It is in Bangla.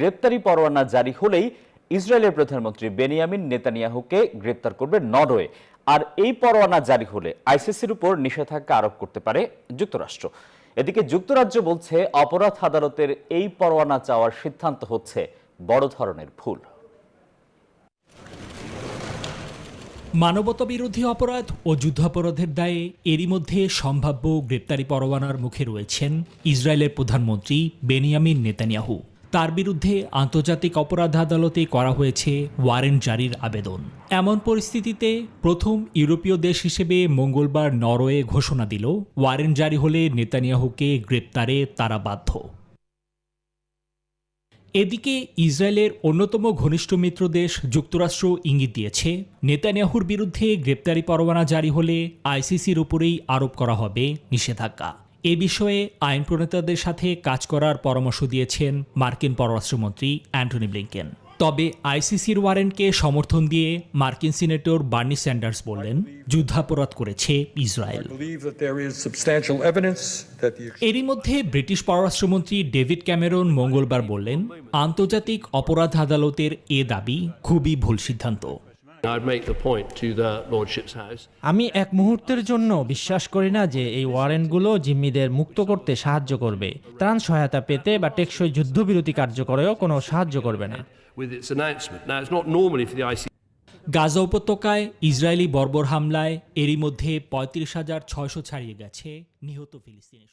গ্রেপ্তারি পরোয়ানা জারি হলেই ইসরায়েলের প্রধানমন্ত্রী বেনিয়ামিন নেতানিয়াহুকে গ্রেপ্তার করবে নরওয়ে। আর এই পরোয়ানা জারি হলে আইসিসির উপর নিষেধাজ্ঞা আরোপ করতে পারে যুক্তরাষ্ট্র। এদিকে যুক্তরাজ্য বলছে অপরাধ আদালতের এই পরোয়ানা চাওয়ার সিদ্ধান্ত হচ্ছে বড় ধরনের ভুল। মানবতাবিরোধী অপরাধ ও যুদ্ধাপরাধের দায়ে এরই মধ্যে সম্ভাব্য গ্রেপ্তারি পরোয়ানার মুখে রয়েছেন ইসরায়েলের প্রধানমন্ত্রী বেনিয়ামিন নেতানিয়াহু। তার বিরুদ্ধে আন্তর্জাতিক অপরাধ আদালতে করা হয়েছে ওয়ারেন্ট জারির আবেদন। এমন পরিস্থিতিতে প্রথম ইউরোপীয় দেশ হিসেবে মঙ্গলবার নরওয়ে ঘোষণা দিল, ওয়ারেন্ট জারি হলে নেতানিয়াহুকে গ্রেপ্তারে তারা বাধ্য। এদিকে ইসরায়েলের অন্যতম ঘনিষ্ঠ মিত্র দেশ যুক্তরাষ্ট্র ইঙ্গিত দিয়েছে, নেতানিয়াহুর বিরুদ্ধে গ্রেপ্তারি পরোয়ানা জারি হলে আইসিসির উপরেই আরোপ করা হবে নিষেধাজ্ঞা। এ বিষয়ে আইন প্রণেতাদের সাথে কাজ করার পরামর্শ দিয়েছেন মার্কিন পররাষ্ট্রমন্ত্রী অ্যান্টনি ব্লিংকেন। তবে আইসিসির ওয়ারেন্টকে সমর্থন দিয়ে মার্কিন সিনেটর বার্নি স্যান্ডার্স বললেন, যুদ্ধাপরাধ করেছে ইসরায়েল। এরই মধ্যে ব্রিটিশ পররাষ্ট্রমন্ত্রী ডেভিড ক্যামেরন মঙ্গলবার বললেন, আন্তর্জাতিক অপরাধ আদালতের এ দাবি খুবই ভুল সিদ্ধান্ত। আমি এক মুহূর্তের জন্য বিশ্বাস করি না যে এই ওয়ারেন্টগুলো জিম্মিদের মুক্ত করতে সাহায্য করবে। ত্রাণ সহায়তা পেতে বা টেকসই যুদ্ধবিরতি কার্যকরেও কোনো সাহায্য করবে না। গাজা উপত্যকায় ইসরায়েলি বর্বর হামলায় এরই মধ্যে ৩৫,৬০০ ছাড়িয়ে গেছে নিহত ফিলিস্তিনি।